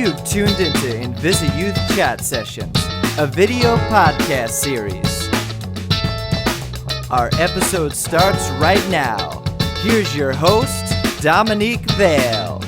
You've tuned into InvisiYouth Chat Sessions, a video podcast series. Our episode starts right now. Here's your host, Dominique Vale.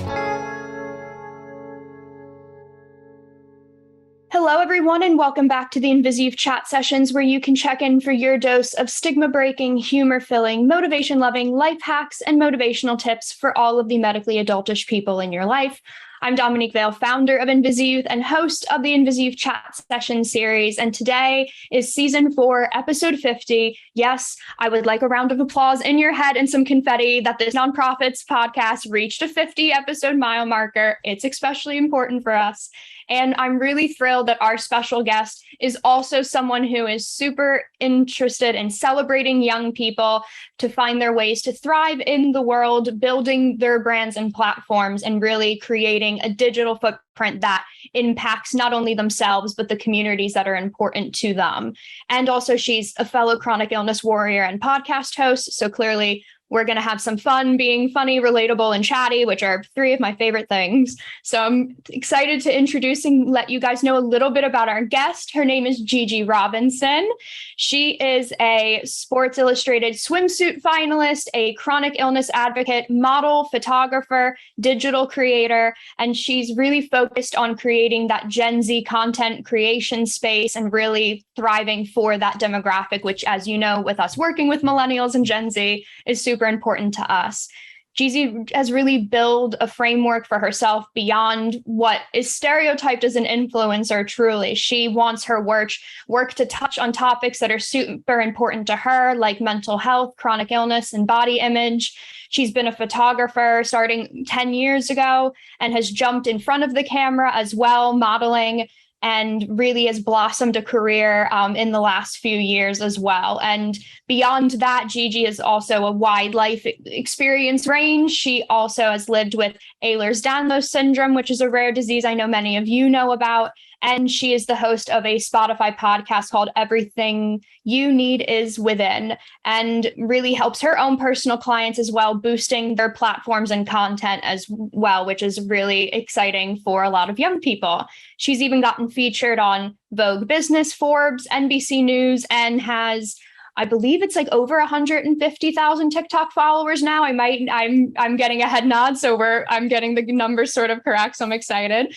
Hello, everyone, and welcome back to the InvisiYouth Chat Sessions, where you can check in for your dose of stigma-breaking, humor-filling, motivation-loving life hacks and motivational tips for all of the medically adultish people in your life. I'm Dominique Vale, founder of InvisiYouth and host of the InvisiYouth Chat Sessions series. And today is season 4, episode 50. Yes, I would like a round of applause in your head and some confetti that this nonprofits podcast reached a 50 episode mile marker. It's especially important for us. And I'm really thrilled that our special guest is also someone who is super interested in celebrating young people to find their ways to thrive in the world, building their brands and platforms, and really creating a digital footprint that impacts not only themselves, but the communities that are important to them. And also, she's a fellow chronic illness warrior and podcast host. So clearly, we're going to have some fun being funny, relatable, and chatty, which are 3 of my favorite things. So I'm excited to introduce and let you guys know a little bit about our guest. Her name is Gigi Robinson. She is a Sports Illustrated swimsuit finalist, a chronic illness advocate, model, photographer, digital creator, and she's really focused on creating that Gen Z content creation space and really thriving for that demographic, which, as you know, with us working with millennials and Gen Z, is super important to us. Gigi has really built a framework for herself beyond what is stereotyped as an influencer. Truly, she wants her work to touch on topics that are super important to her, like mental health, chronic illness, and body image. She's been a photographer starting 10 years ago and has jumped in front of the camera as well, modeling, and really has blossomed a career in the last few years as well. And beyond that, Gigi is also a wide life experience range. She also has lived with Ehlers-Danlos syndrome, which is a rare disease I know many of you know about. And she is the host of a Spotify podcast called Everything You Need Is Within, and really helps her own personal clients as well, boosting their platforms and content as well, which is really exciting for a lot of young people. She's even gotten featured on Vogue Business, Forbes, NBC News, and has, I believe it's like over 150,000 TikTok followers now. I'm getting a head nod, so I'm getting the numbers sort of correct. So I'm excited.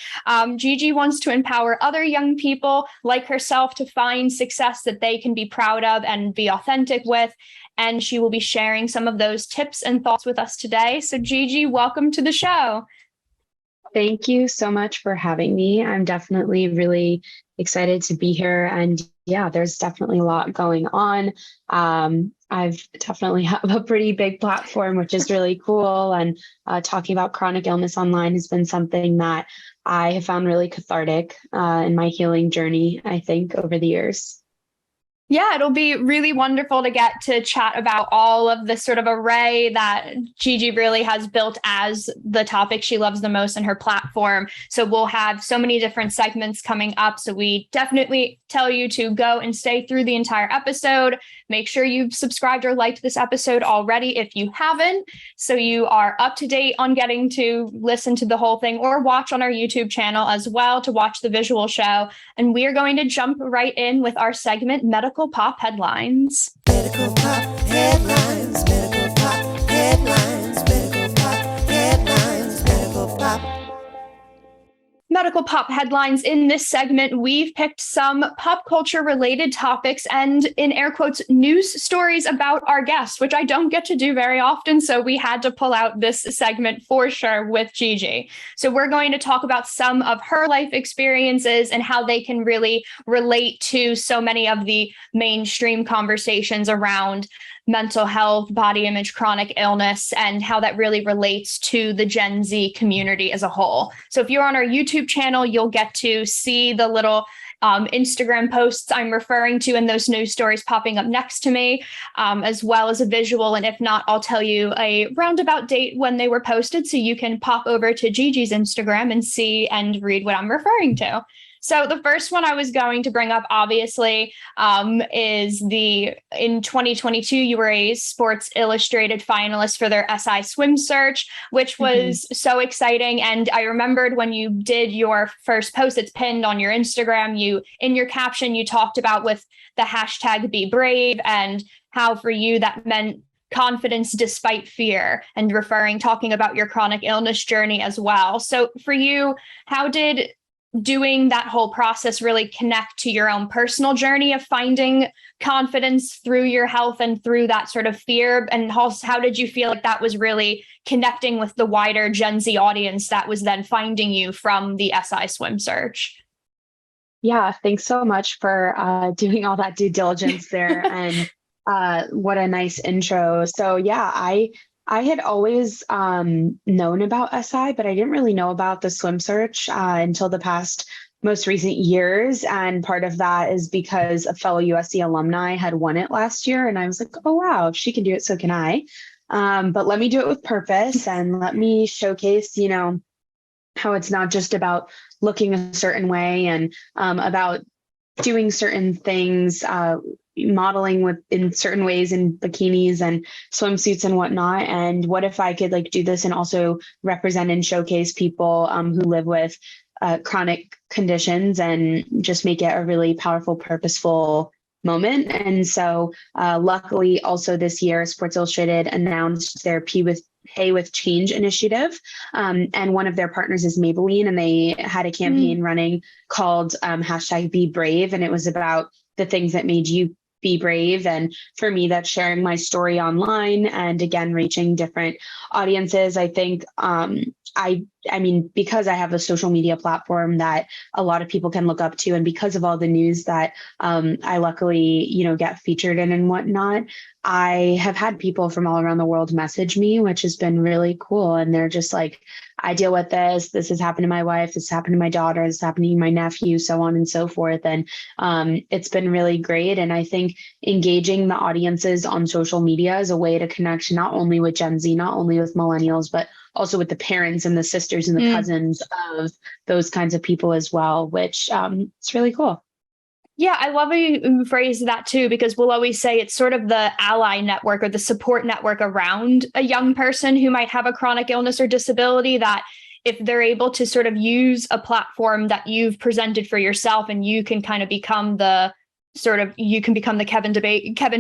Gigi wants to empower other young people like herself to find success that they can be proud of and be authentic with. And she will be sharing some of those tips and thoughts with us today. So Gigi, welcome to the show. Thank you so much for having me. I'm definitely really excited to be here. And yeah, there's definitely a lot going on. I've definitely have a pretty big platform, which is really cool. And talking about chronic illness online has been something that I have found really cathartic in my healing journey, I think, over the years. Yeah, it'll be really wonderful to get to chat about all of the sort of array that Gigi really has built as the topic she loves the most in her platform. So we'll have so many different segments coming up. So we definitely tell you to go and stay through the entire episode. Make sure you've subscribed or liked this episode already if you haven't, so you are up to date on getting to listen to the whole thing, or watch on our YouTube channel as well to watch the visual show. And we are going to jump right in with our segment, Medical Pop Headlines. Medical Pop Headlines, Medical Pop Headlines, Medical Pop Headlines, Medical Pop. Medical Pop Headlines. In this segment, we've picked some pop culture related topics and, in air quotes, news stories about our guests, which I don't get to do very often. So we had to pull out this segment for sure with Gigi. So we're going to talk about some of her life experiences and how they can really relate to so many of the mainstream conversations around mental health, body image, chronic illness, and how that really relates to the Gen Z community as a whole. So if you're on our YouTube channel, you'll get to see the little Instagram posts I'm referring to and those news stories popping up next to me, as well as a visual. And if not, I'll tell you a roundabout date when they were posted, so you can pop over to Gigi's Instagram and see and read what I'm referring to. So the first one I was going to bring up, obviously, is in 2022, you were a Sports Illustrated finalist for their SI Swim Search, which was so exciting. And I remembered when you did your first post, it's pinned on your Instagram, in your caption, you talked about with the hashtag Be Brave and how for you that meant confidence despite fear, and talking about your chronic illness journey as well. So for you, how did doing that whole process really connect to your own personal journey of finding confidence through your health and through that sort of fear? And how did you feel like that was really connecting with the wider Gen Z audience that was then finding you from the SI Swim Search? Yeah, thanks so much for doing all that due diligence there. And what a nice intro. So yeah, I had always known about SI, but I didn't really know about the swim search until the most recent years. And part of that is because a fellow USC alumni had won it last year. And I was like, oh, wow, if she can do it, so can I. But let me do it with purpose and let me showcase, how it's not just about looking a certain way and about doing certain things, modeling in certain ways in bikinis and swimsuits and whatnot. And what if I could do this and also represent and showcase people who live with chronic conditions and just make it a really powerful, purposeful moment. And so luckily also this year, Sports Illustrated announced their Pay with Change initiative. And one of their partners is Maybelline, and they had a campaign running called hashtag Be Brave. And it was about the things that made you be brave. And for me, that's sharing my story online and again, reaching different audiences. I think, I mean, because I have a social media platform that a lot of people can look up to, and because of all the news that I luckily, get featured in and whatnot, I have had people from all around the world message me, which has been really cool. And they're just like, I deal with this. This has happened to my wife. This happened to my daughter. This happened to my nephew, so on and so forth. And it's been really great. And I think engaging the audiences on social media is a way to connect not only with Gen Z, not only with millennials, but also with the parents and the sisters and the cousins of those kinds of people as well, which it's really cool. Yeah, I love how you phrase that too, because we'll always say it's sort of the ally network or the support network around a young person who might have a chronic illness or disability, that if they're able to sort of use a platform that you've presented for yourself, and you can kind of become the Kevin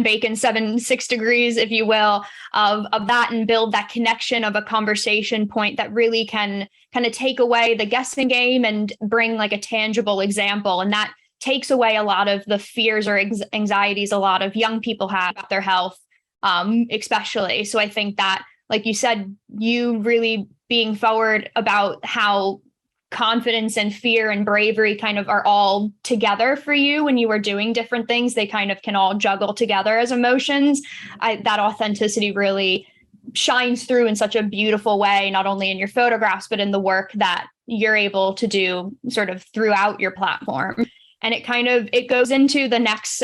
Bacon 6 degrees, if you will, of that, and build that connection of a conversation point that really can kind of take away the guessing game and bring like a tangible example. And that takes away a lot of the fears or anxieties a lot of young people have about their health, especially. So I think that, like you said, you really being forward about how confidence and fear and bravery kind of are all together for you when you are doing different things. They kind of can all juggle together as emotions. That authenticity really shines through in such a beautiful way, not only in your photographs, but in the work that you're able to do sort of throughout your platform. And it goes into the next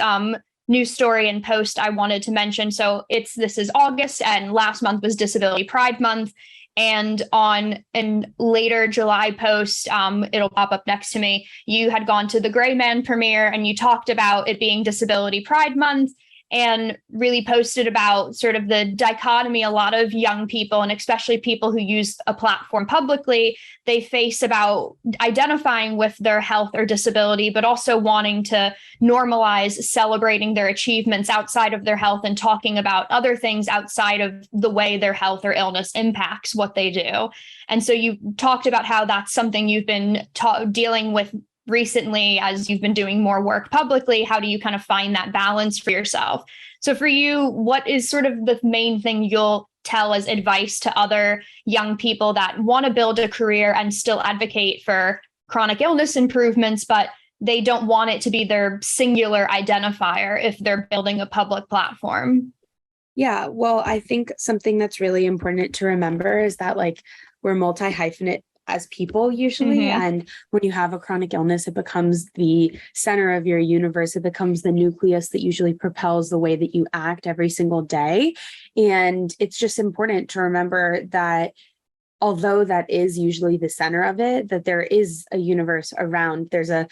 news story and post I wanted to mention. So this is August, and last month was Disability Pride Month. And on a later July post, it'll pop up next to me, you had gone to the Gray Man premiere and you talked about it being Disability Pride Month, and really posted about sort of the dichotomy a lot of young people, and especially people who use a platform publicly, they face about identifying with their health or disability, but also wanting to normalize celebrating their achievements outside of their health and talking about other things outside of the way their health or illness impacts what they do. And so you talked about how that's something you've been dealing with recently as you've been doing more work publicly. How do you kind of find that balance for yourself? So for you, what is sort of the main thing you'll tell as advice to other young people that want to build a career and still advocate for chronic illness improvements, but they don't want it to be their singular identifier if they're building a public platform? Yeah, well, I think something that's really important to remember is that we're multi-hyphenate as people usually. And when you have a chronic illness, it becomes the center of your universe. It becomes the nucleus that usually propels the way that you act every single day. And it's just important to remember that although that is usually the center of it, that there is a universe around, there's a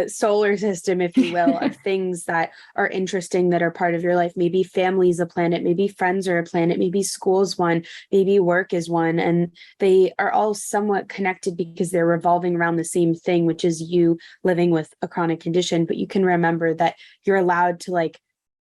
solar system, if you will, of things that are interesting, that are part of your life. Maybe family's a planet, maybe friends are a planet, maybe school's one, maybe work is one. And they are all somewhat connected because they're revolving around the same thing, which is you living with a chronic condition. But you can remember that you're allowed to like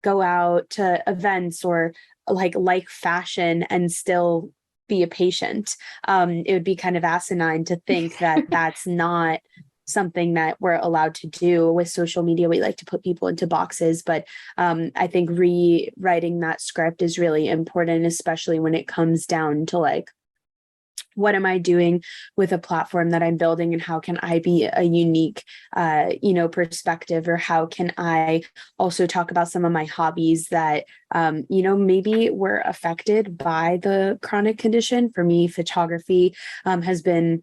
go out to events or like fashion and still be a patient. It would be kind of asinine to think that that's not something that we're allowed to do. With social media, we like to put people into boxes, but I think rewriting that script is really important, especially when it comes down to like, what am I doing with a platform that I'm building, and how can I be a unique, perspective, or how can I also talk about some of my hobbies that, maybe were affected by the chronic condition. For me, photography has been,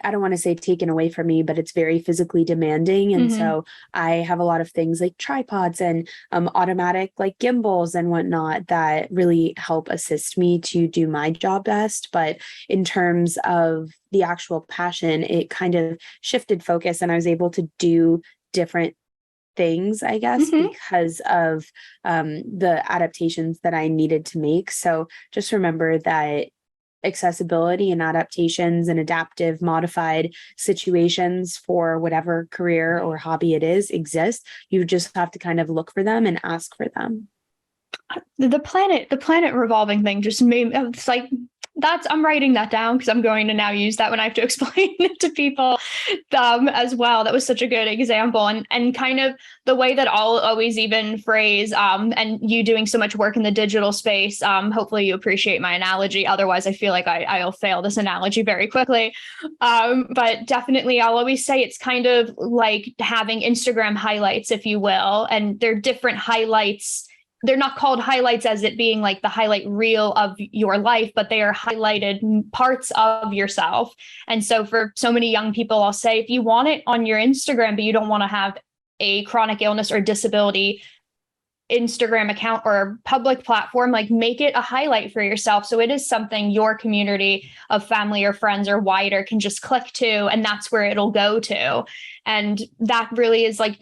I don't want to say taken away from me, but it's very physically demanding. And so I have a lot of things like tripods and automatic like gimbals and whatnot that really help assist me to do my job best. But in terms of the actual passion, it kind of shifted focus, and I was able to do different things, I guess, because of the adaptations that I needed to make. So just remember that accessibility and adaptations and adaptive modified situations for whatever career or hobby it is exist. You just have to kind of look for them and ask for them. The planet revolving thing just made, it's like, I'm writing that down because I'm going to now use that when I have to explain it to people as well. That was such a good example. And kind of the way that I'll always even phrase, and you doing so much work in the digital space, hopefully you appreciate my analogy. Otherwise, I feel like I'll fail this analogy very quickly. But definitely, I'll always say it's kind of like having Instagram highlights, if you will, and they're different highlights. They're not called highlights as it being like the highlight reel of your life, but they are highlighted parts of yourself. And so for so many young people, I'll say, if you want it on your Instagram, but you don't want to have a chronic illness or disability Instagram account or public platform, like make it a highlight for yourself. So it is something your community of family or friends or wider can just click to, and that's where it'll go to. And that really is like,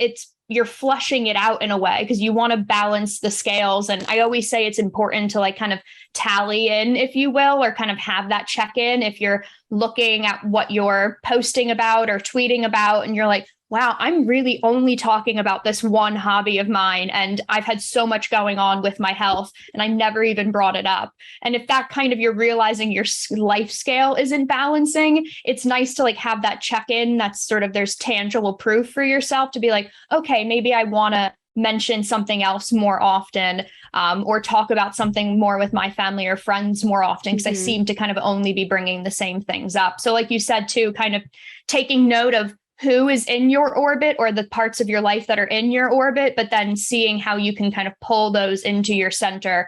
you're flushing it out in a way because you want to balance the scales. And I always say it's important to like kind of tally in, if you will, or kind of have that check-in if you're looking at what you're posting about or tweeting about and you're like, wow, I'm really only talking about this one hobby of mine. And I've had so much going on with my health and I never even brought it up. And if that kind of, you're realizing your life scale isn't balancing, it's nice to like have that check-in. That's sort of, there's tangible proof for yourself to be like, okay, maybe I want to mention something else more often, or talk about something more with my family or friends more often, because I seem to kind of only be bringing the same things up. So like you said, too, kind of taking note of who is in your orbit or the parts of your life that are in your orbit, but then seeing how you can kind of pull those into your center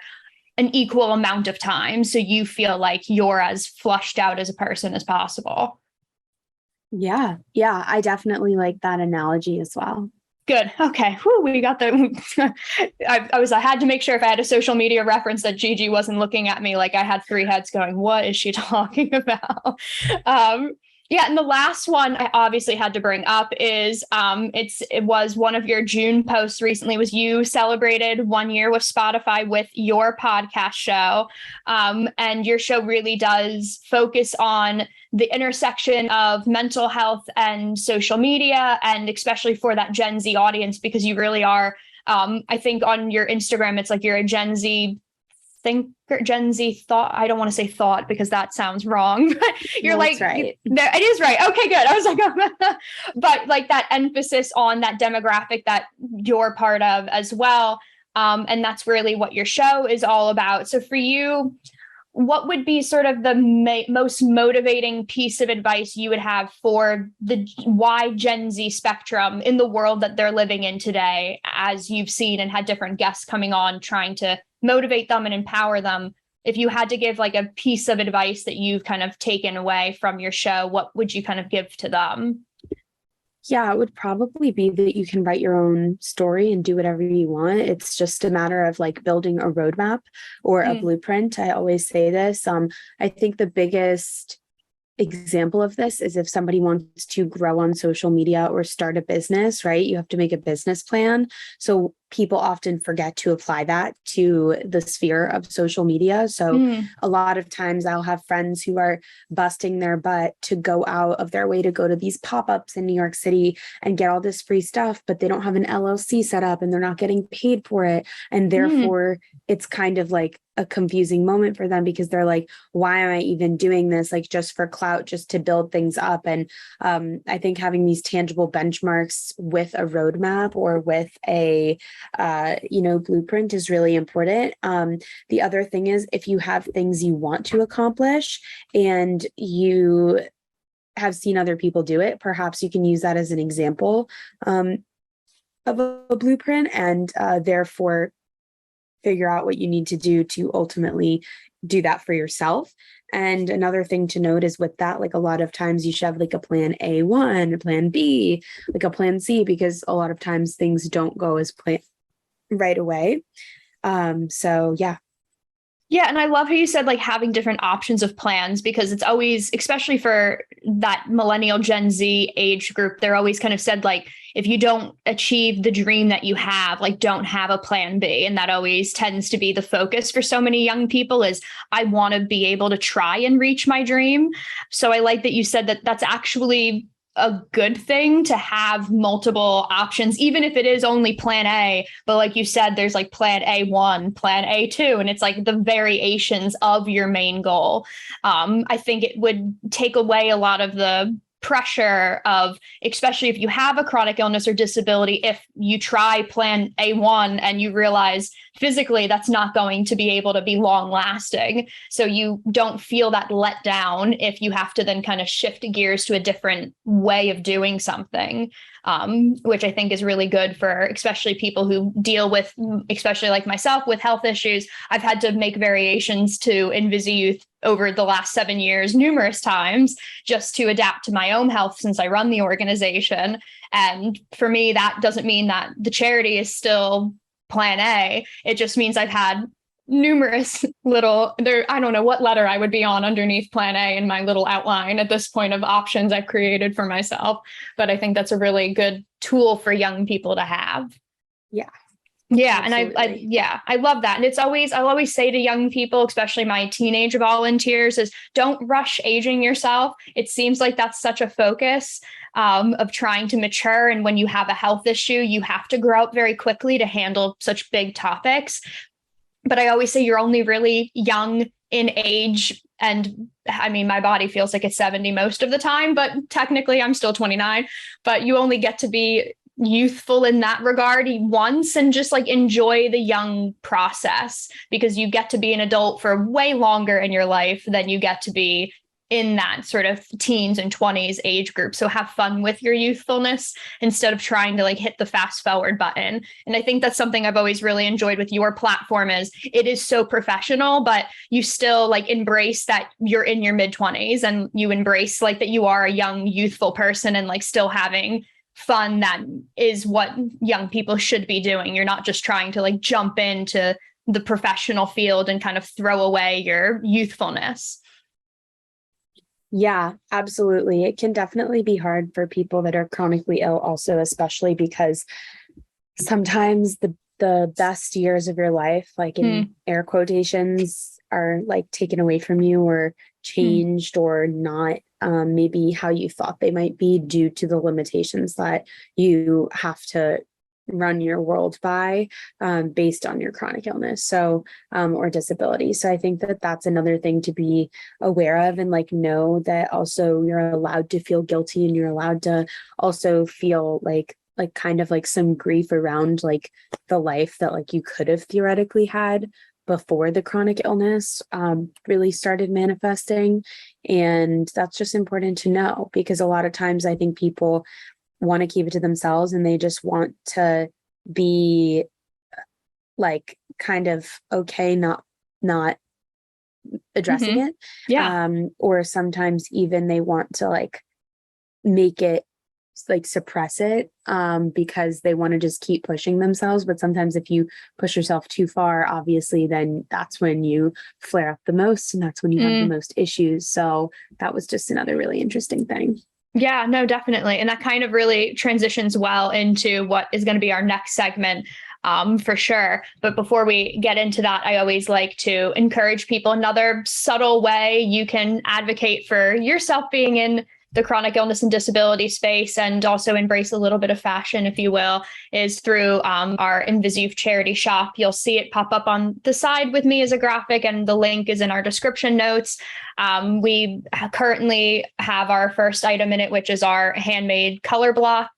an equal amount of time so you feel like you're as flushed out as a person as possible. Yeah, I definitely like that analogy as well. Good. Okay. Whew, we got the, I had to make sure if I had a social media reference that Gigi wasn't looking at me like I had three heads going, what is she talking about? Yeah, and the last one I obviously had to bring up is it was one of your June posts recently was you celebrated 1 year with Spotify with your podcast show. And your show really does focus on the intersection of mental health and social media, and especially for that Gen Z audience, because you really are, I think on your Instagram, it's like you're a Gen Z thinker, Gen Z thought. I don't want to say thought because that sounds wrong, but you're like, right. It is right. Okay, good. I was like, but like that emphasis on that demographic that you're part of as well. And that's really what your show is all about. So for you, what would be sort of the most motivating piece of advice you would have for the wide Gen Z spectrum in the world that they're living in today, as you've seen and had different guests coming on trying to motivate them and empower them? If you had to give like a piece of advice that you've kind of taken away from your show, what would you kind of give to them? Yeah, it would probably be that you can write your own story and do whatever you want. It's just a matter of like building a roadmap or a blueprint. I always say this. I think the biggest example of this is if somebody wants to grow on social media or start a business, right? You have to make a business plan. So people often forget to apply that to the sphere of social media. So a lot of times I'll have friends who are busting their butt to go out of their way to go to these pop-ups in New York City and get all this free stuff, but they don't have an LLC set up and they're not getting paid for it. And therefore it's kind of like a confusing moment for them because they're like, why am I even doing this? Like just for clout, just to build things up. And I think having these tangible benchmarks with a roadmap or with a blueprint is really important. The other thing is if you have things you want to accomplish and you have seen other people do it, perhaps you can use that as an example of a blueprint and therefore figure out what you need to do to ultimately do that for yourself. And another thing to note is with that, like a lot of times you should have like a plan A1, a plan B, like a plan C, because a lot of times things don't go as planned right away. So yeah. Yeah. And I love how you said like having different options of plans, because it's always, especially for that millennial Gen Z age group, they're always kind of said like, if you don't achieve the dream that you have, like don't have a plan B. And that always tends to be the focus for so many young people is I want to be able to try and reach my dream. So I like that you said that that's actually a good thing to have multiple options, even if it is only plan A. But like you said, there's like plan A1, plan A2, and it's like the variations of your main goal. I think it would take away a lot of the pressure of, especially if you have a chronic illness or disability, if you try plan A1 and you realize physically that's not going to be able to be long lasting. So you don't feel that let down if you have to then kind of shift gears to a different way of doing something, which I think is really good for especially people who deal with, especially like myself, with health issues. I've had to make variations to InvisiYouth over the last 7 years, numerous times, just to adapt to my own health since I run the organization. And for me, that doesn't mean that the charity is still plan A. It just means I've had numerous I don't know what letter I would be on underneath plan A in my little outline at this point of options I've created for myself. But I think that's a really good tool for young people to have. Yeah. Yeah. Absolutely. And I love that. And I'll always say to young people, especially my teenage volunteers, is don't rush aging yourself. It seems like that's such a focus of trying to mature. And when you have a health issue, you have to grow up very quickly to handle such big topics. But I always say you're only really young in age. And I mean, my body feels like it's 70 most of the time, but technically I'm still 29, but you only get to be youthful in that regard once and just like enjoy the young process, because you get to be an adult for way longer in your life than you get to be in that sort of teens and 20s age group. So have fun with your youthfulness instead of trying to like hit the fast forward button. And I think that's something I've always really enjoyed with your platform is it is so professional, but you still like embrace that you're in your mid-20s and you embrace like that you are a young, youthful person and like still having fun. That is what young people should be doing. You're not just trying to like jump into the professional field and kind of throw away your youthfulness. Yeah, absolutely. It can definitely be hard for people that are chronically ill also, especially because sometimes the best years of your life, like in air quotations, are like taken away from you or changed or not maybe how you thought they might be due to the limitations that you have to run your world by based on your chronic illness or disability. So I think that that's another thing to be aware of and like know that also you're allowed to feel guilty and you're allowed to also feel like kind of like some grief around like the life that like you could have theoretically had before the chronic illness really started manifesting. And that's just important to know, because a lot of times I think people want to keep it to themselves and they just want to be like kind of okay not addressing it. Yeah. Or sometimes even they want to like make it like suppress it because they want to just keep pushing themselves. But sometimes if you push yourself too far, obviously, then that's when you flare up the most, and that's when you have the most issues. So that was just another really interesting thing. Yeah, no, definitely. And that kind of really transitions well into what is going to be our next segment, for sure. But before we get into that, I always like to encourage people. Another subtle way you can advocate for yourself being in the chronic illness and disability space, and also embrace a little bit of fashion, if you will, is through our InvisiYouth charity shop. You'll see it pop up on the side with me as a graphic, and the link is in our description notes. We currently have our first item in it, which is our handmade color block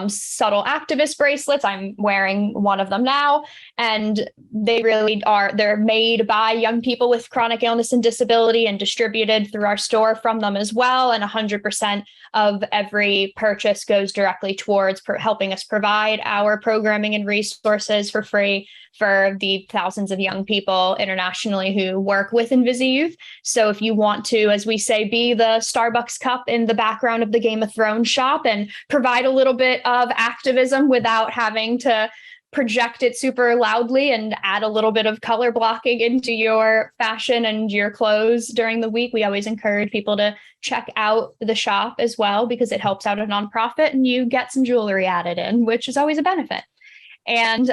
subtle activist bracelets. I'm wearing one of them now, and they really are, they're made by young people with chronic illness and disability and distributed through our store from them as well. And 100% of every purchase goes directly towards helping us provide our programming and resources for free for the thousands of young people internationally who work with InvisiYouth. So if you want to, as we say, be the Starbucks cup in the background of the Game of Thrones shop and provide a little bit of activism without having to project it super loudly, and add a little bit of color blocking into your fashion and your clothes during the week, we always encourage people to check out the shop as well, because it helps out a nonprofit and you get some jewelry added in, which is always a benefit. And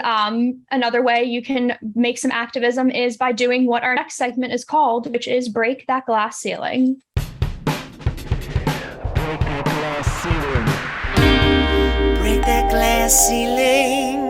another way you can make some activism is by doing what our next segment is called, which is Break That Glass Ceiling. Break that glass ceiling. Break that glass ceiling.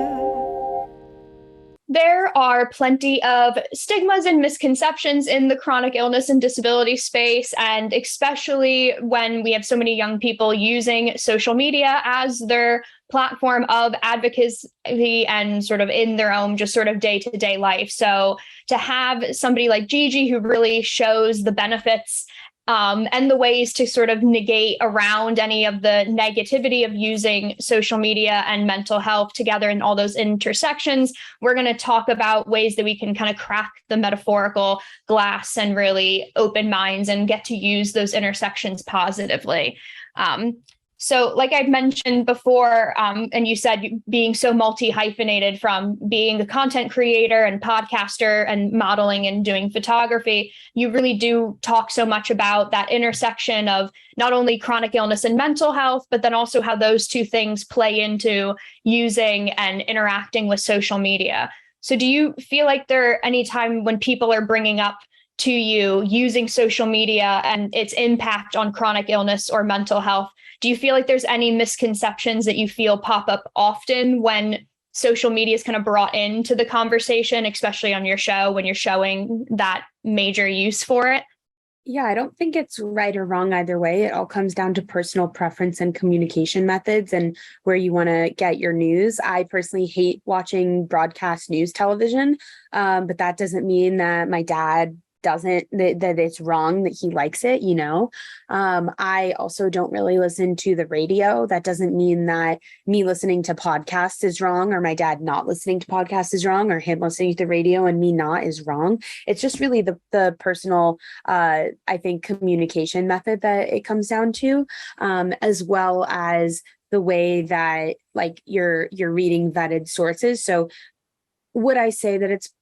There are plenty of stigmas and misconceptions in the chronic illness and disability space, and especially when we have so many young people using social media as their platform of advocacy and sort of in their own just sort of day-to-day life. So to have somebody like Gigi who really shows the benefits and the ways to sort of negate around any of the negativity of using social media and mental health together in all those intersections, we're going to talk about ways that we can kind of crack the metaphorical glass and really open minds and get to use those intersections positively. So like I'd mentioned before, and you said being so multi-hyphenated from being a content creator and podcaster and modeling and doing photography, you really do talk so much about that intersection of not only chronic illness and mental health, but then also how those two things play into using and interacting with social media. So do you feel like there any time when people are bringing up to you using social media and its impact on chronic illness or mental health, do you feel like there's any misconceptions that you feel pop up often when social media is kind of brought into the conversation, especially on your show when you're showing that major use for it? Yeah, I don't think it's right or wrong either way. It all comes down to personal preference and communication methods and where you want to get your news. I personally hate watching broadcast news television, but that doesn't mean that my dad doesn't, that it's wrong that he likes it, you know. I also don't really listen to the radio. That doesn't mean that me listening to podcasts is wrong, or my dad not listening to podcasts is wrong, or him listening to the radio and me not is wrong. It's just really the personal, I think, communication method that it comes down to, as well as the way that like you're reading vetted sources. So would I say that it's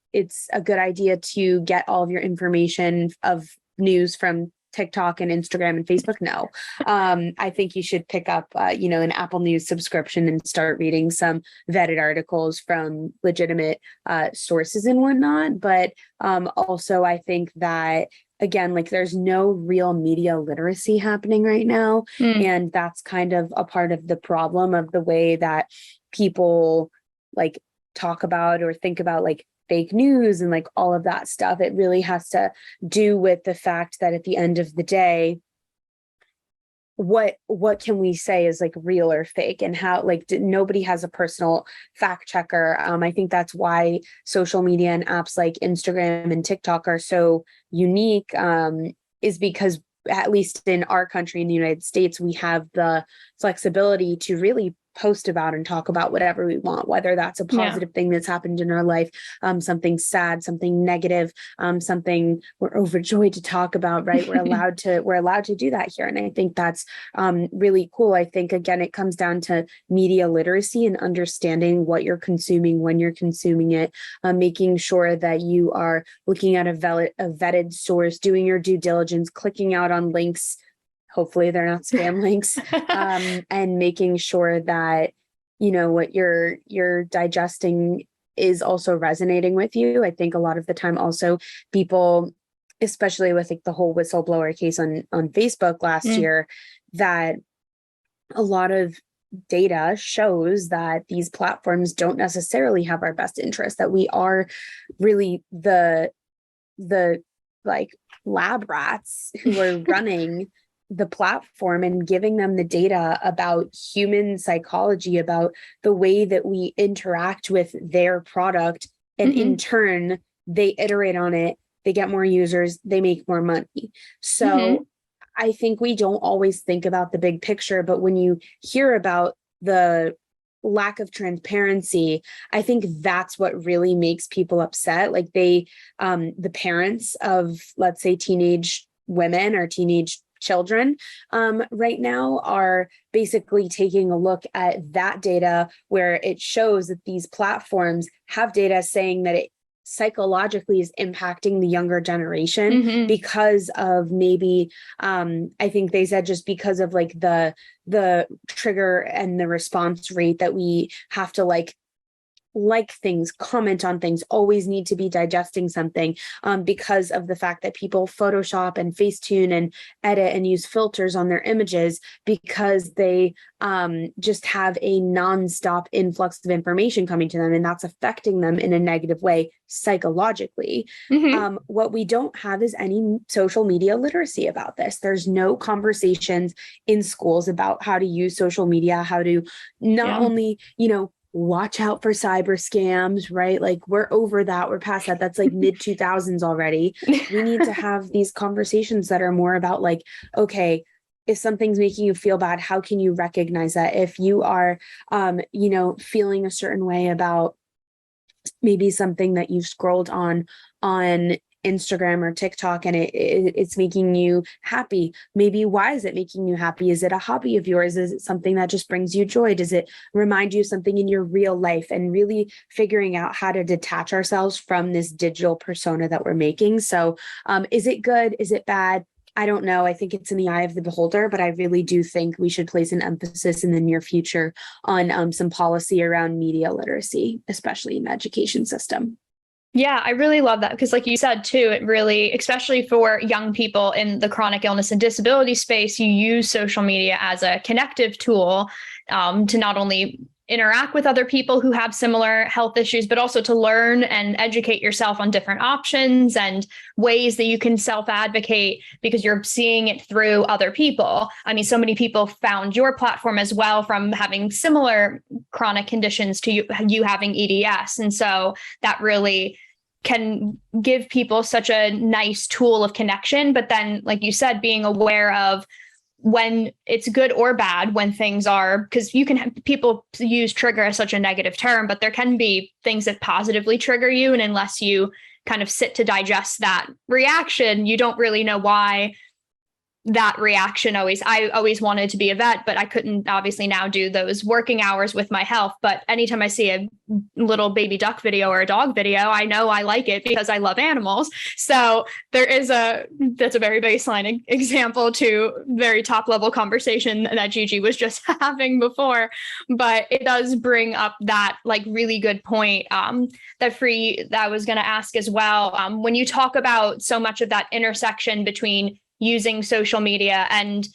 a good idea to get all of your information of news from TikTok and Instagram and Facebook? No. I think you should pick up, an Apple News subscription and start reading some vetted articles from legitimate sources and whatnot. But also, I think that, again, like there's no real media literacy happening right now. And that's kind of a part of the problem of the way that people like talk about or think about like fake news and like all of that stuff. It really has to do with the fact that at the end of the day, what can we say is like real or fake, and how like nobody has a personal fact checker. I think that's why social media and apps like Instagram and TikTok are so unique, is because at least in our country, in the United States, we have the flexibility to really post about and talk about whatever we want, whether that's a positive thing that's happened in our life, something sad, something negative, something we're overjoyed to talk about, right? We're allowed to do that here. And I think that's really cool. I think, again, it comes down to media literacy and understanding what you're consuming, when you're consuming it, making sure that you are looking at a vetted source, doing your due diligence, clicking out on links. Hopefully they're not spam links, and making sure that, you know, what you're digesting is also resonating with you. I think a lot of the time also people, especially with like the whole whistleblower case on Facebook last year, that a lot of data shows that these platforms don't necessarily have our best interest, that we are really the like lab rats who are running the platform and giving them the data about human psychology, about the way that we interact with their product. And in turn, they iterate on it, they get more users, they make more money. So I think we don't always think about the big picture, but when you hear about the lack of transparency, I think that's what really makes people upset. Like the parents of, let's say, teenage women or teenage children right now are basically taking a look at that data where it shows that these platforms have data saying that it psychologically is impacting the younger generation because of maybe I think they said just because of like the trigger and the response rate that we have to like things, comment on things, always need to be digesting something, because of the fact that people Photoshop and Facetune and edit and use filters on their images because they just have a nonstop influx of information coming to them, and that's affecting them in a negative way psychologically. What we don't have is any social media literacy about this. There's no conversations in schools about how to use social media, how to not only, you know, watch out for cyber scams, right? Like we're over that. We're past that. That's like mid 2000s already. We need to have these conversations that are more about like, okay, if something's making you feel bad, how can you recognize that? If you are, you know, feeling a certain way about maybe something that you've scrolled on Instagram or TikTok and it's making you happy. Maybe why is it making you happy? Is it a hobby of yours? Is it something that just brings you joy? Does it remind you of something in your real life? And really figuring out how to detach ourselves from this digital persona that we're making. So is it good? Is it bad? I don't know. I think it's in the eye of the beholder, but I really do think we should place an emphasis in the near future on some policy around media literacy, especially in the education system. Yeah, I really love that because like you said, too, it really, especially for young people in the chronic illness and disability space, you use social media as a connective tool to not only interact with other people who have similar health issues, but also to learn and educate yourself on different options and ways that you can self-advocate because you're seeing it through other people. I mean, so many people found your platform as well from having similar chronic conditions to you having EDS. And so that really can give people such a nice tool of connection. But then, like you said, being aware of when it's good or bad, when things are, because you can have people use trigger as such a negative term, but there can be things that positively trigger you. And unless you kind of sit to digest that reaction, you don't really know why that reaction I always wanted to be a vet, but I couldn't obviously now do those working hours with my health. But anytime I see a little baby duck video or a dog video, I know I like it because I love animals. So that's a very baseline example to very top level conversation that Gigi was just having before. But it does bring up that like really good point that I was going to ask as well. When you talk about so much of that intersection between using social media and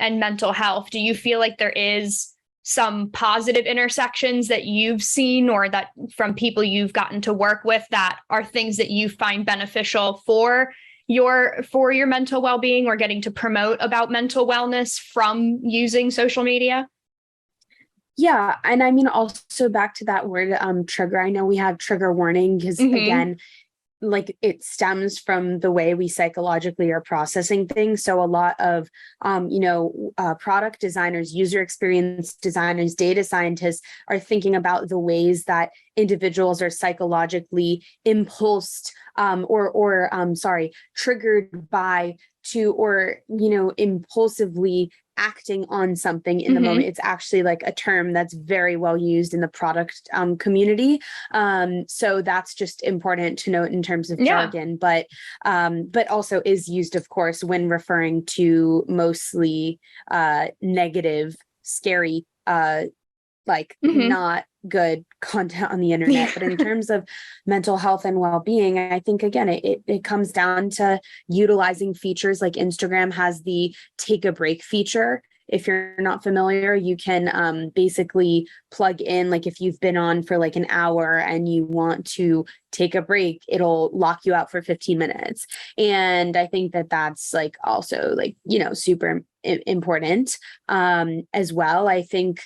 mental health, do you feel like there is some positive intersections that you've seen or that from people you've gotten to work with that are things that you find beneficial for your mental well-being or getting to promote about mental wellness from using social media? Yeah. And I mean, also back to that word, trigger, I know we have trigger warning because again, like it stems from the way we psychologically are processing things. So a lot of, product designers, user experience designers, data scientists are thinking about the ways that individuals are psychologically triggered by impulsively acting on something in the moment. It's actually like a term that's very well used in the product community. So that's just important to note in terms of jargon, but also is used, of course, when referring to mostly negative, scary, not good content on the internet. But in terms of mental health and well-being, I think, again, it comes down to utilizing features like Instagram has the take a break feature. If you're not familiar, you can basically plug in, like if you've been on for like an hour and you want to take a break, it'll lock you out for 15 minutes. And I think that that's like also like, super important as well. I think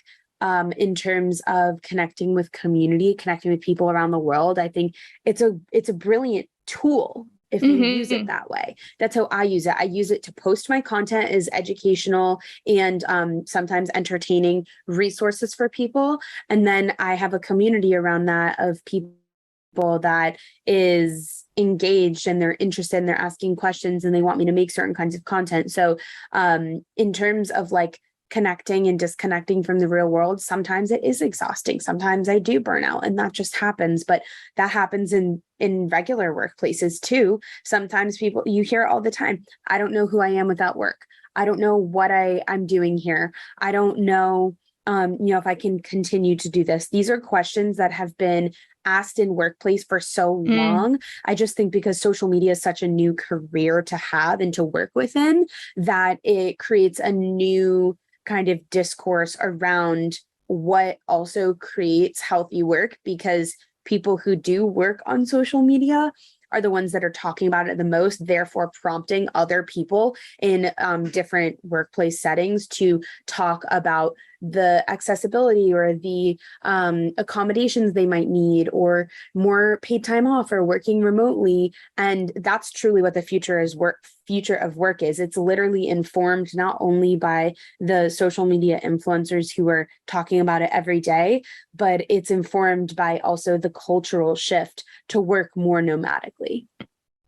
in terms of connecting with community, connecting with people around the world, I think it's a brilliant tool if you use it that way. That's how I use it. I use it to post my content as educational and sometimes entertaining resources for people. And then I have a community around that of people that is engaged and they're interested and they're asking questions and they want me to make certain kinds of content. So in terms of like connecting and disconnecting from the real world, sometimes it is exhausting. Sometimes I do burn out and that just happens, but that happens in regular workplaces too. Sometimes you hear it all the time. I don't know who I am without work. I don't know what I'm doing here. I don't know, if I can continue to do this. These are questions that have been asked in workplace for so long. I just think because social media is such a new career to have and to work within, that it creates a new kind of discourse around what also creates healthy work, because people who do work on social media are the ones that are talking about it the most, therefore prompting other people in different workplace settings to talk about the accessibility or the accommodations they might need, or more paid time off, or working remotely. And that's truly what the future of work is. It's literally informed not only by the social media influencers who are talking about it every day, but it's informed by also the cultural shift to work more nomadically.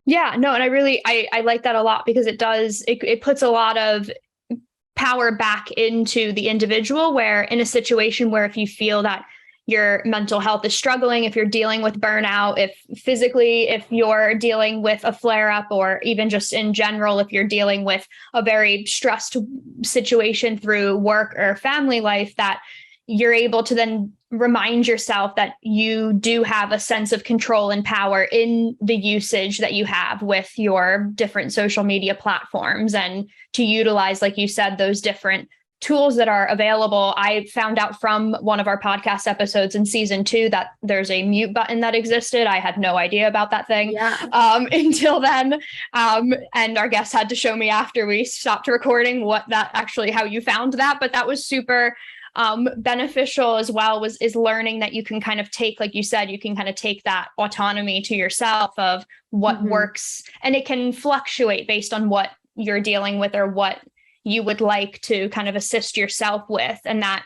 Yeah, no, and I like that a lot, because it puts a lot of power back into the individual, where in a situation where if you feel that your mental health is struggling, if you're dealing with burnout, if you're dealing with a flare up, or even just in general, if you're dealing with a very stressed situation through work or family life, that you're able to then remind yourself that you do have a sense of control and power in the usage that you have with your different social media platforms, and to utilize, like you said, those different tools that are available. I found out from one of our podcast episodes in season 2 that there's a mute button that existed. I had no idea about that thing until then. And our guest had to show me after we stopped recording how you found that. But that was super beneficial as well, is learning that you can kind of take, like you said, you can kind of take that autonomy to yourself of what works, and it can fluctuate based on what you're dealing with or what you would like to kind of assist yourself with. And that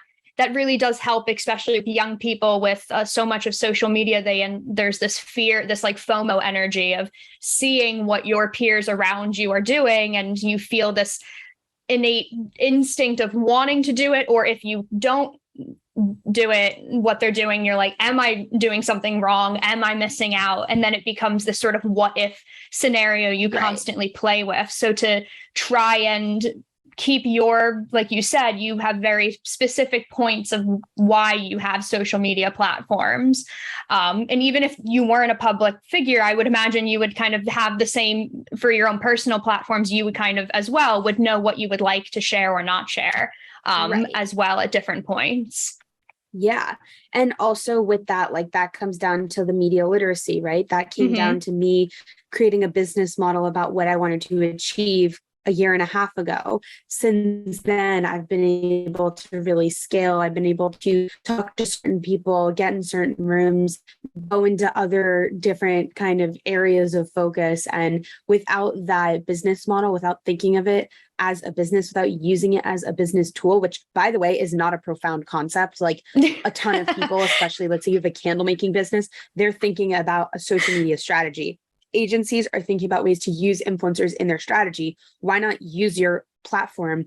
really does help, especially with young people with so much of social media. There's this fear, this like FOMO energy of seeing what your peers around you are doing, and you feel this innate instinct of wanting to do it, or if you don't do it, what they're doing, you're like, am I doing something wrong? Am I missing out? And then it becomes this sort of what if scenario you constantly play with. So to try and keep like you said, you have very specific points of why you have social media platforms. And even if you weren't a public figure, I would imagine you would kind of have the same for your own personal platforms. You would kind of as well would know what you would like to share or not share as well at different points. Yeah. And also with that, like that comes down to the media literacy, right? That came down to me creating a business model about what I wanted to achieve a year and a half ago. Since then, I've been able to really scale. I've been able to talk to certain people, get in certain rooms, go into other different kind of areas of focus. And without that business model, without thinking of it as a business, without using it as a business tool, which by the way, is not a profound concept. Like a ton of people, especially let's say you have a candle making business, they're thinking about a social media strategy. Agencies are thinking about ways to use influencers in their strategy. Why not use your platform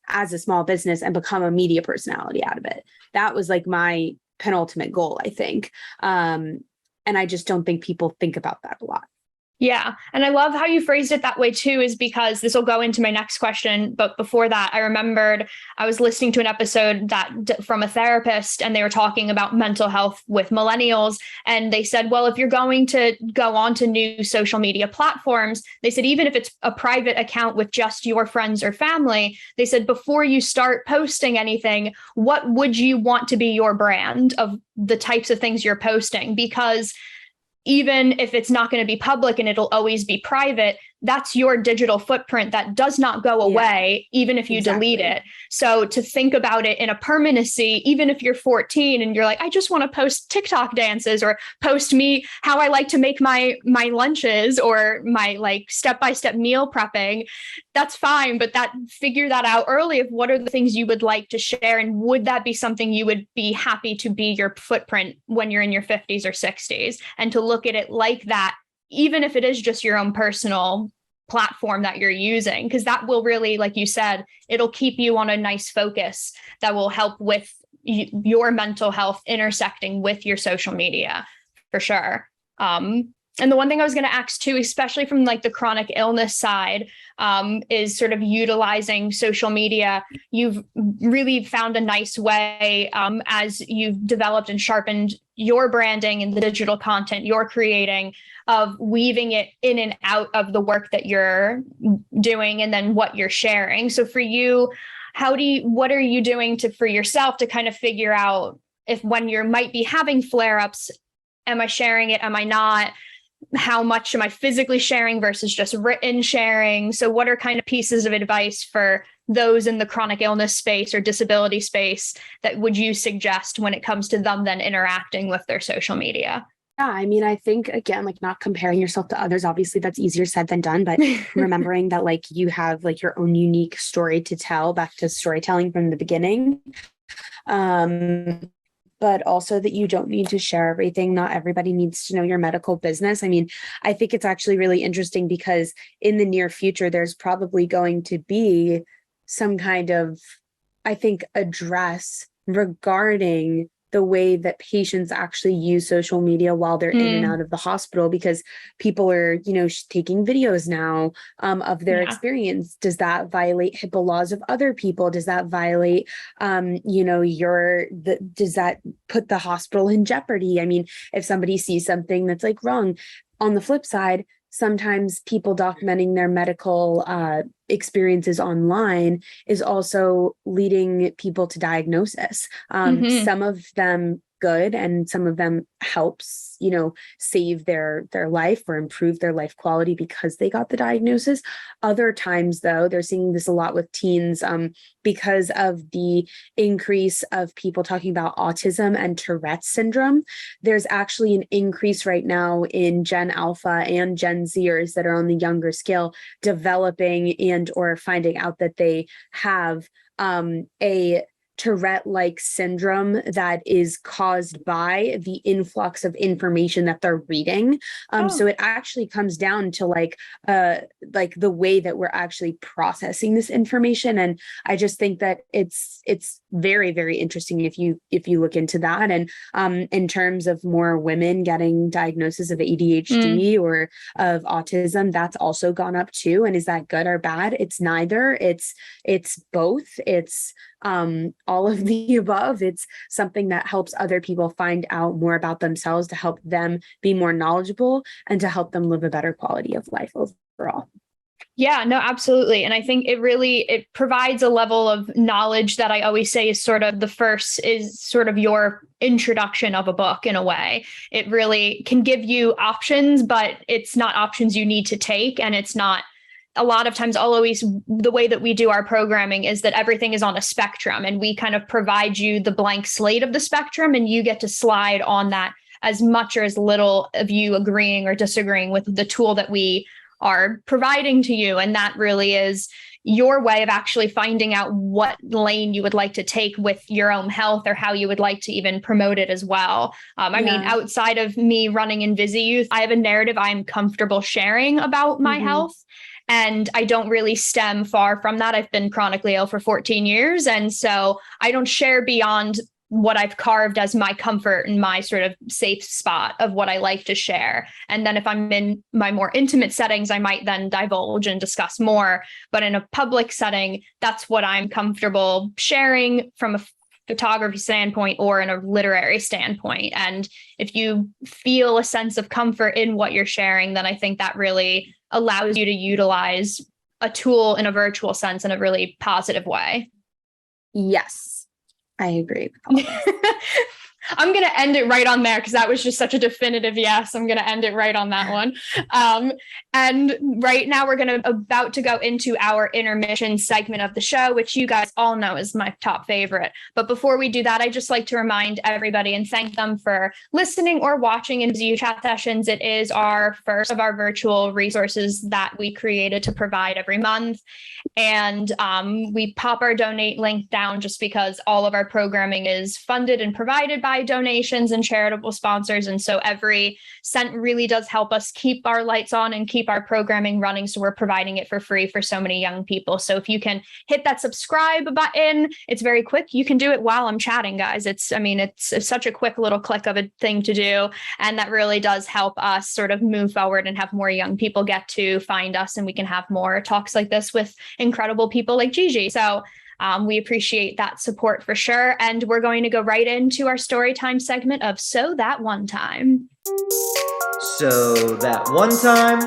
as a small business and become a media personality out of it? That was like my penultimate goal, I think. And I just don't think people think about that a lot. Yeah. And I love how you phrased it that way too, is because this will go into my next question. But before that, I remembered I was listening to an episode from a therapist, and they were talking about mental health with millennials. And they said, well, if you're going to go on to new social media platforms, they said, even if it's a private account with just your friends or family, they said, before you start posting anything, what would you want to be your brand of the types of things you're posting? Because even if it's not going to be public and it'll always be private, that's your digital footprint that does not go away, even if you delete it. So to think about it in a permanency, even if you're 14 and you're like, I just want to post TikTok dances or post me how I like to make my lunches or my like step-by-step meal prepping, that's fine. But figure that out early of what are the things you would like to share. And would that be something you would be happy to be your footprint when you're in your 50s or 60s? And to look at it like that, even if it is just your own personal platform that you're using, because that will really, like you said, it'll keep you on a nice focus that will help with your mental health intersecting with your social media for sure. And the one thing I was going to ask too, especially from like the chronic illness side, is sort of utilizing social media. You've really found a nice way as you've developed and sharpened your branding and the digital content you're creating, of weaving it in and out of the work that you're doing and then what you're sharing. So for you, what are you doing for yourself to kind of figure out if when you might be having flare-ups, am I sharing it? Am I not? How much am I physically sharing versus just written sharing? So what are kind of pieces of advice for those in the chronic illness space or disability space that would you suggest when it comes to them then interacting with their social media? Yeah, I mean, I think, again, like not comparing yourself to others, obviously that's easier said than done, but remembering that like you have like your own unique story to tell, back to storytelling from the beginning. But also that you don't need to share everything. Not everybody needs to know your medical business. I mean, I think it's actually really interesting because in the near future, there's probably going to be some kind of, I think, address regarding the way that patients actually use social media while they're in and out of the hospital, because people are, taking videos now of their experience. Does that violate HIPAA laws of other people? Does that violate, does that put the hospital in jeopardy? I mean, if somebody sees something that's like wrong, on the flip side, sometimes people documenting their medical experiences online is also leading people to diagnosis. Some of them good and some of them helps, save their life or improve their life quality because they got the diagnosis. Other times, though, they're seeing this a lot with teens because of the increase of people talking about autism and Tourette's syndrome. There's actually an increase right now in Gen Alpha and Gen Zers that are on the younger scale developing and or finding out that they have a Tourette-like syndrome that is caused by the influx of information that they're reading. So it actually comes down to like the way that we're actually processing this information. And I just think that it's very, very interesting if you look into that. And in terms of more women getting diagnosis of ADHD or of autism, that's also gone up too. And is that good or bad? It's neither. It's both. It's all of the above. It's something that helps other people find out more about themselves, to help them be more knowledgeable and to help them live a better quality of life overall. Yeah, no, absolutely. And I think it provides a level of knowledge that I always say is sort of your introduction of a book in a way. It really can give you options, but it's not options you need to take. And it's not, a lot of times the way that we do our programming is that everything is on a spectrum, and we kind of provide you the blank slate of the spectrum and you get to slide on that as much or as little of you agreeing or disagreeing with the tool that we are providing to you. And that really is your way of actually finding out what lane you would like to take with your own health, or how you would like to even promote it as well. I mean, outside of me running InvisiYouth, I have a narrative I'm comfortable sharing about my health. And I don't really stem far from that. I've been chronically ill for 14 years. And so I don't share beyond what I've carved as my comfort and my sort of safe spot of what I like to share. And then if I'm in my more intimate settings, I might then divulge and discuss more. But in a public setting, that's what I'm comfortable sharing from a photography standpoint or in a literary standpoint. And if you feel a sense of comfort in what you're sharing, then I think that really allows you to utilize a tool in a virtual sense in a really positive way. Yes. I agree. I'm going to end it right on there because that was just such a definitive yes. I'm going to end it right on that one. And right now we're about to go into our intermission segment of the show, which you guys all know is my top favorite. But before we do that, I just like to remind everybody and thank them for listening or watching InvisiYouth Chat Sessions. It is our first of our virtual resources that we created to provide every month. And we pop our donate link down just because all of our programming is funded and provided by donations and charitable sponsors. And so every cent really does help us keep our lights on and keep our programming running. So we're providing it for free for so many young people. So if you can hit that subscribe button, it's very quick. You can do it while I'm chatting, guys. It's such a quick little click of a thing to do. And that really does help us sort of move forward and have more young people get to find us, and we can have more talks like this with incredible people like Gigi. So we appreciate that support for sure. And we're going to go right into our story time segment of So That One Time. So that one time.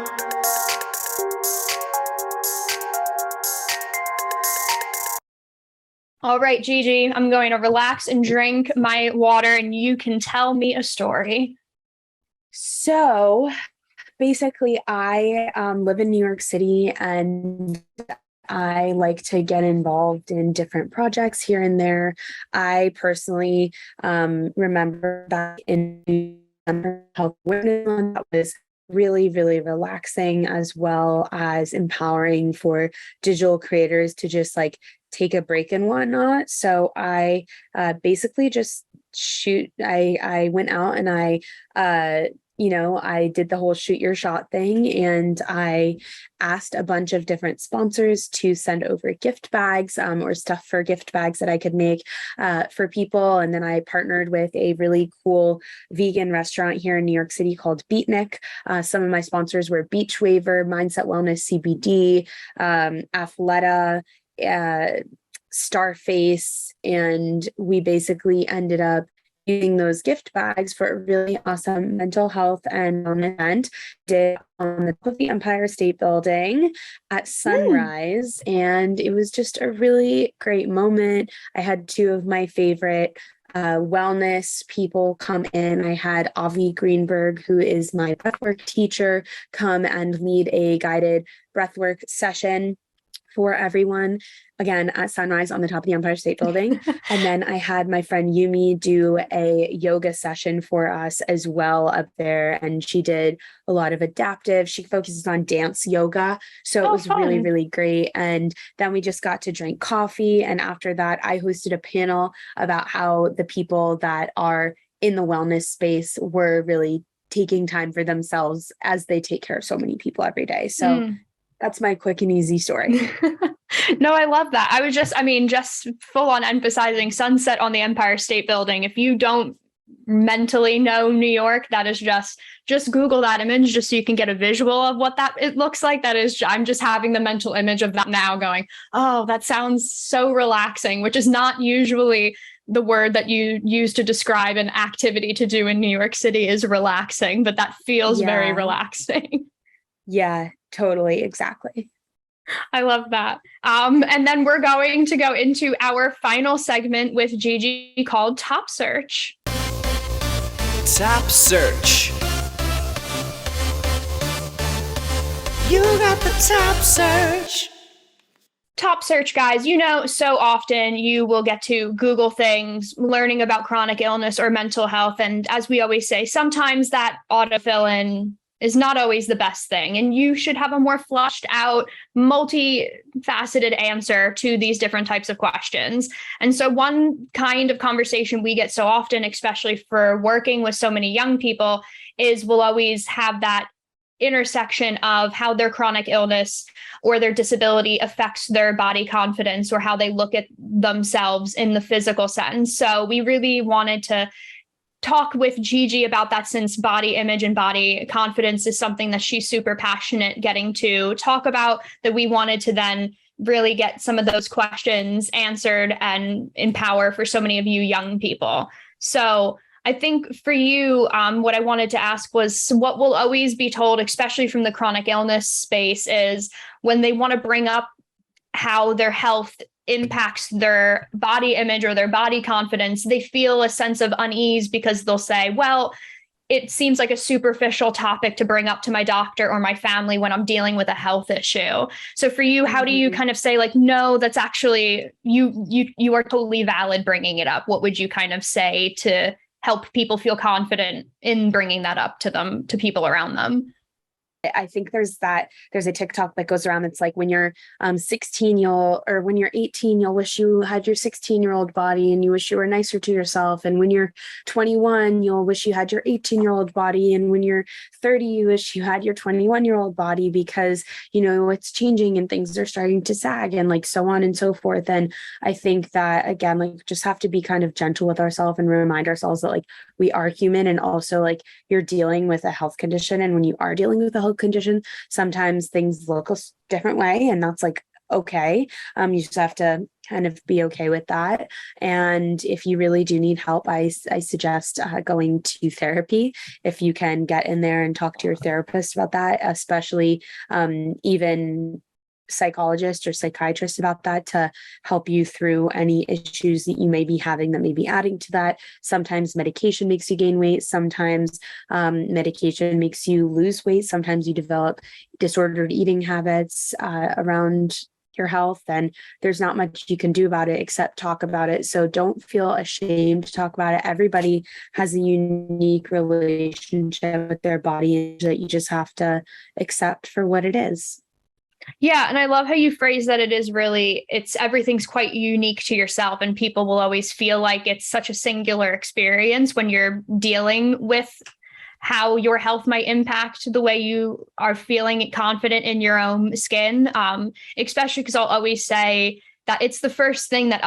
All right, Gigi, I'm going to relax and drink my water and you can tell me a story. So basically, I live in New York City, and I like to get involved in different projects here and there. I personally remember back in Health Awareness Month, that was really, really relaxing, as well as empowering for digital creators to just like take a break and whatnot. So I basically just I went out and I did the whole shoot your shot thing, and I asked a bunch of different sponsors to send over gift bags or stuff for gift bags that I could make for people. And then I partnered with a really cool vegan restaurant here in New York City called Beatnik. Some of my sponsors were Beach Waver, Mindset Wellness CBD, Athleta, Starface, and we basically ended up using those gift bags for a really awesome mental health and wellness event. Did on the top of the Empire State Building at sunrise, and it was just a really great moment. I had two of my favorite wellness people come in. I had Avi Greenberg, who is my breathwork teacher, come and lead a guided breathwork session for everyone, again, at sunrise on the top of the Empire State Building. And then I had my friend Yumi do a yoga session for us as well up there. And she did a lot of adaptive. She focuses on dance yoga. So it was fun. really, really great. And then we just got to drink coffee. And after that, I hosted a panel about how the people that are in the wellness space were really taking time for themselves as they take care of so many people every day. So that's my quick and easy story. No, I love that. I was just full on emphasizing sunset on the Empire State Building. If you don't mentally know New York, that is just Google that image just so you can get a visual of what it looks like. I'm just having the mental image of that now going, oh, that sounds so relaxing, which is not usually the word that you use to describe an activity to do in New York City is relaxing, but that feels very relaxing. Yeah, totally. Exactly. I love that. And then we're going to go into our final segment with Gigi called Top Search. Top Search. You got the top search. top search guys, so often you will get to Google things, learning about chronic illness or mental health. And as we always say, sometimes that autofill-in is not always the best thing. And you should have a more flushed out, multifaceted answer to these different types of questions. And so one kind of conversation we get so often, especially for working with so many young people, is we'll always have that intersection of how their chronic illness or their disability affects their body confidence or how they look at themselves in the physical sense. So we really wanted to talk with Gigi about that, since body image and body confidence is something that she's super passionate getting to talk about, that we wanted to then really get some of those questions answered and empower for so many of you young people. So I think for you, what I wanted to ask was what will always be told, especially from the chronic illness space, is when they want to bring up how their health impacts their body image or their body confidence, they feel a sense of unease because they'll say, well, it seems like a superficial topic to bring up to my doctor or my family when I'm dealing with a health issue. So for you, how do you kind of say like, no, that's actually, you are totally valid bringing it up? What would you kind of say to help people feel confident in bringing that up to them, to people around them? I think there's a TikTok that goes around. It's like when you're 16, or when you're 18, you'll wish you had your 16-year-old body and you wish you were nicer to yourself. And when you're 21, you'll wish you had your 18-year-old body. And when you're 30, you wish you had your 21-year-old body, because, it's changing and things are starting to sag and like so on and so forth. And I think that, again, like just have to be kind of gentle with ourselves and remind ourselves that like we are human, and also like you're dealing with a health condition. And when you are dealing with a health condition, sometimes things look a different way, and that's like okay. You just have to kind of be okay with that. And if you really do need help, I suggest going to therapy if you can get in there and talk to your therapist about that, especially even psychologist or psychiatrist about that, to help you through any issues that you may be having that may be adding to that. Sometimes medication makes you gain weight. Sometimes medication makes you lose weight. Sometimes you develop disordered eating habits around your health, and there's not much you can do about it except talk about it. So don't feel ashamed to talk about it. Everybody has a unique relationship with their body that you just have to accept for what it is. Yeah. And I love how you phrase that. Everything's quite unique to yourself, and people will always feel like it's such a singular experience when you're dealing with how your health might impact the way you are feeling confident in your own skin. Especially because I'll always say that it's the first thing that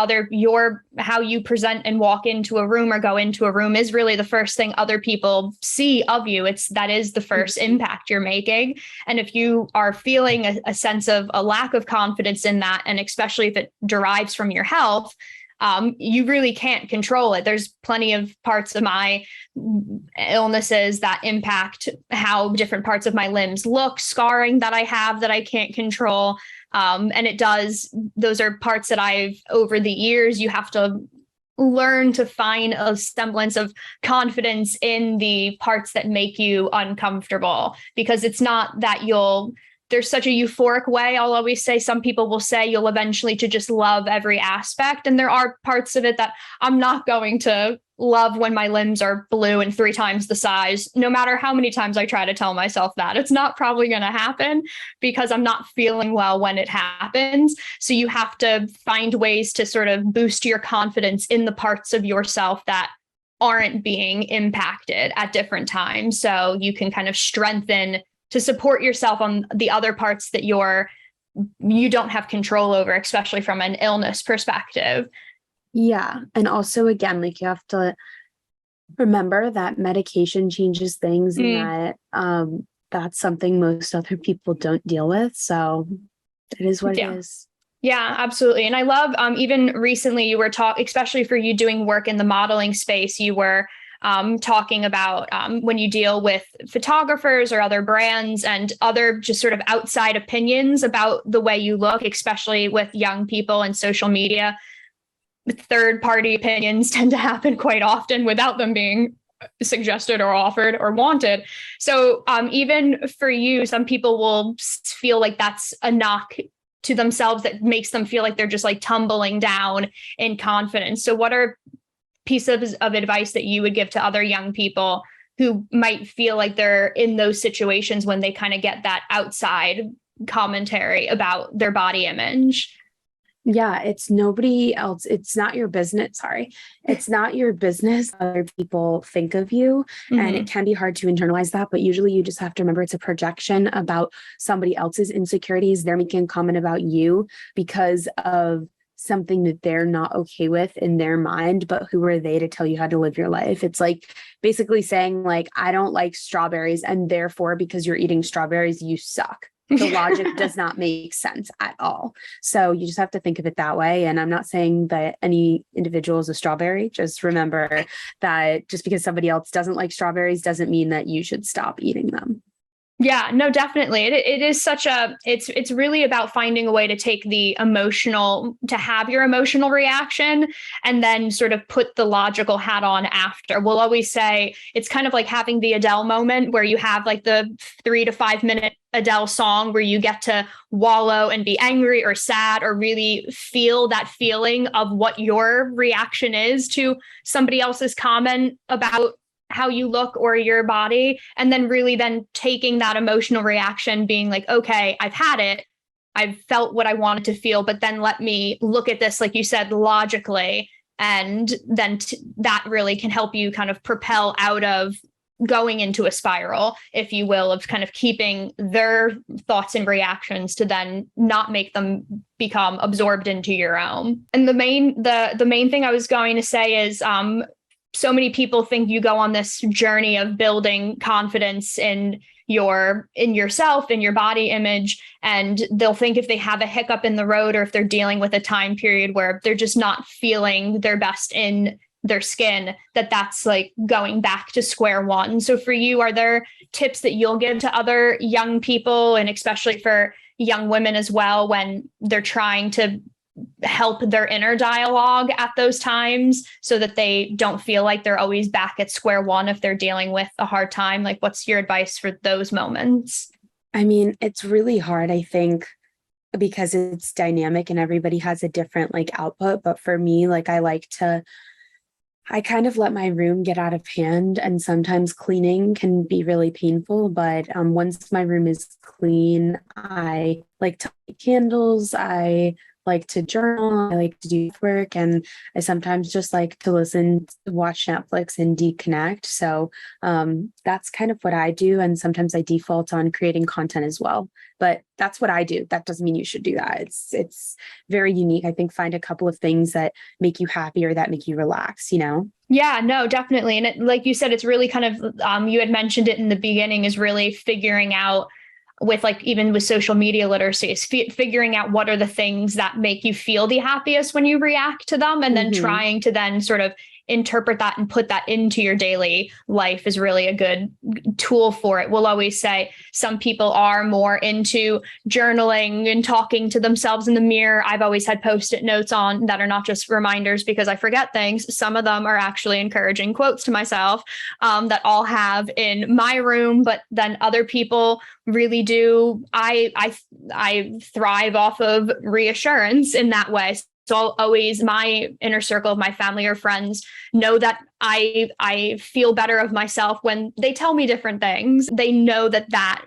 how you present and walk into a room or go into a room is really the first thing other people see of you. That is the first impact you're making. And if you are feeling a sense of a lack of confidence in that, and especially if it derives from your health, you really can't control it. There's plenty of parts of my illnesses that impact how different parts of my limbs look, scarring that I have that I can't control. And those are parts that over the years, you have to learn to find a semblance of confidence in the parts that make you uncomfortable, because it's not that there's such a euphoric way. I'll always say, some people will say you'll eventually to just love every aspect. And there are parts of it that I'm not going to love when my limbs are blue and 3 times the size, no matter how many times I try to tell myself that. It's not probably going to happen because I'm not feeling well when it happens. So you have to find ways to sort of boost your confidence in the parts of yourself that aren't being impacted at different times. So you can kind of strengthen to support yourself on the other parts that you don't have control over, especially from an illness perspective. Yeah. And also, again, like you have to remember that medication changes things and that that's something most other people don't deal with. So it is what it is. Yeah, absolutely. And I love, even recently you were especially for you doing work in the modeling space, you were talking about when you deal with photographers or other brands and other just sort of outside opinions about the way you look, especially with young people and social media. Third-party opinions tend to happen quite often without them being suggested or offered or wanted. So even for you, some people will feel like that's a knock to themselves that makes them feel like they're just like tumbling down in confidence. So what are pieces of advice that you would give to other young people who might feel like they're in those situations when they kind of get that outside commentary about their body image? Yeah, it's nobody else. It's not your business. Sorry. It's not your business how other people think of you. And it can be hard to internalize that, but usually you just have to remember it's a projection about somebody else's insecurities. They're making a comment about you because of something that they're not okay with in their mind, but who are they to tell you how to live your life? It's like basically saying like, I don't like strawberries, and therefore, because you're eating strawberries, you suck. The logic does not make sense at all. So you just have to think of it that way. And I'm not saying that any individual is a strawberry. Just remember that just because somebody else doesn't like strawberries doesn't mean that you should stop eating them. Yeah, no, definitely. It is such a, it's really about finding a way to take the emotional, to have your emotional reaction and then sort of put the logical hat on after. We'll always say it's kind of like having the Adele moment where you have like the 3 to 5 minute Adele song where you get to wallow and be angry or sad or really feel that feeling of what your reaction is to somebody else's comment about how you look or your body, and then really then taking that emotional reaction, being like, okay, I've had it. I've felt what I wanted to feel, but then let me look at this, like you said, logically. And then that really can help you kind of propel out of going into a spiral, if you will, of kind of keeping their thoughts and reactions to then not make them become absorbed into your own. And the main thing I was going to say is, so many people think you go on this journey of building confidence in yourself, in your body image, and they'll think if they have a hiccup in the road or if they're dealing with a time period where they're just not feeling their best in their skin, that's like going back to square one. So for you, are there tips that you'll give to other young people, and especially for young women as well, when they're trying to help their inner dialogue at those times so that they don't feel like they're always back at square one if they're dealing with a hard time? Like, what's your advice for those moments? I mean, it's really hard, I think, because it's dynamic and everybody has a different like output. But for me, like I kind of let my room get out of hand, and sometimes cleaning can be really painful. But once my room is clean, I like to light candles. I like to journal. I like to do work, and I sometimes just like to watch Netflix and deconnect. So that's kind of what I do. And sometimes I default on creating content as well. But that's what I do. That doesn't mean you should do that. It's very unique. I think find a couple of things that make you happy or that make you relax, you know? Yeah, no, definitely. And like you said, it's really kind of, you had mentioned it in the beginning, is really figuring out with like, even with social media literacy, is figuring out what are the things that make you feel the happiest when you react to them. And then trying to then sort of interpret that and put that into your daily life is really a good tool for it. We'll always say some people are more into journaling and talking to themselves in the mirror. I've always had Post-it notes on that are not just reminders because I forget things. Some of them are actually encouraging quotes to myself that I'll have in my room, but then other people really do. I thrive off of reassurance in that way. So I'll always, my inner circle of my family or friends know that I feel better of myself when they tell me different things. They know that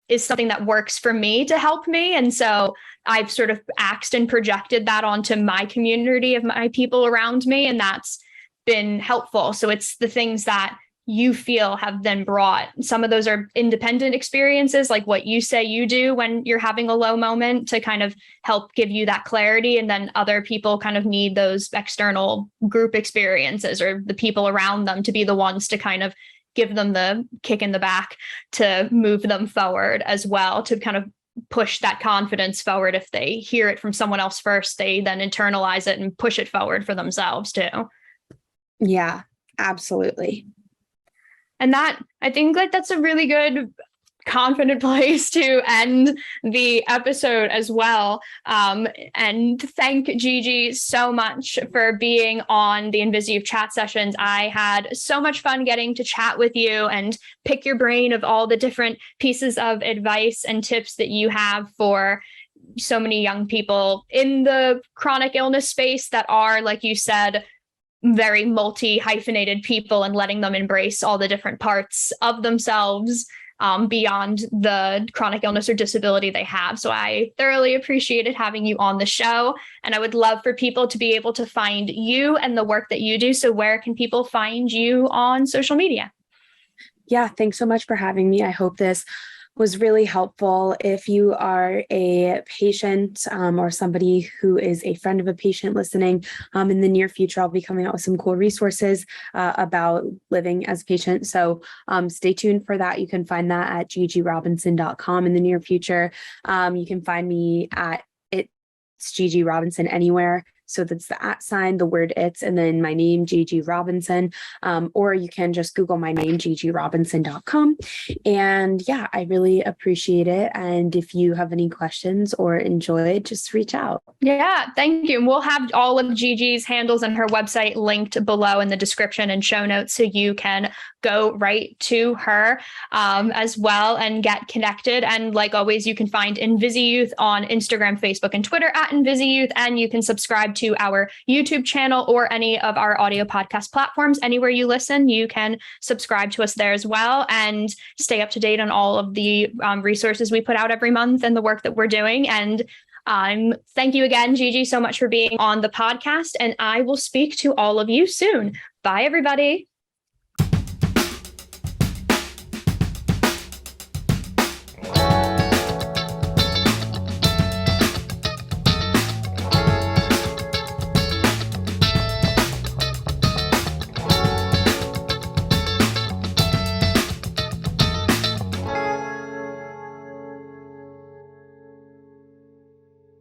is something that works for me to help me. And so I've sort of axed and projected that onto my community of my people around me. And that's been helpful. So it's the things that you feel have then brought. Some of those are independent experiences, like what you say you do when you're having a low moment to kind of help give you that clarity. And then other people kind of need those external group experiences or the people around them to be the ones to kind of give them the kick in the back to move them forward as well, to kind of push that confidence forward. If they hear it from someone else first, they then internalize it and push it forward for themselves too. Yeah, absolutely. And that, I think like that's a really good, confident place to end the episode as well. And thank Gigi so much for being on the InvisiYouth Chat Sessions. I had so much fun getting to chat with you and pick your brain of all the different pieces of advice and tips that you have for so many young people in the chronic illness space that are, like you said, very multi-hyphenated people, and letting them embrace all the different parts of themselves beyond the chronic illness or disability they have. So I thoroughly appreciated having you on the show, and I would love for people to be able to find you and the work that you do. So where can people find you on social media? Yeah, thanks so much for having me. I hope this was really helpful. If you are a patient or somebody who is a friend of a patient listening, in the near future, I'll be coming out with some cool resources about living as a patient. So stay tuned for that. You can find that at gigirobinson.com in the near future. You can find me at it's Gigi Robinson anywhere. So that's the @, the word it's, and then my name, Gigi Robinson. Or you can just Google my name, gigirobinson.com. And yeah, I really appreciate it. And if you have any questions or enjoyed, just reach out. Yeah, thank you. And we'll have all of Gigi's handles and her website linked below in the description and show notes, so you can go right to her as well and get connected. And like always, you can find InvisiYouth on Instagram, Facebook, and Twitter at InvisiYouth. And you can subscribe to our YouTube channel or any of our audio podcast platforms. Anywhere you listen, you can subscribe to us there as well, and stay up to date on all of the resources we put out every month and the work that we're doing. And thank you again, Gigi, so much for being on the podcast. And I will speak to all of you soon. Bye, everybody.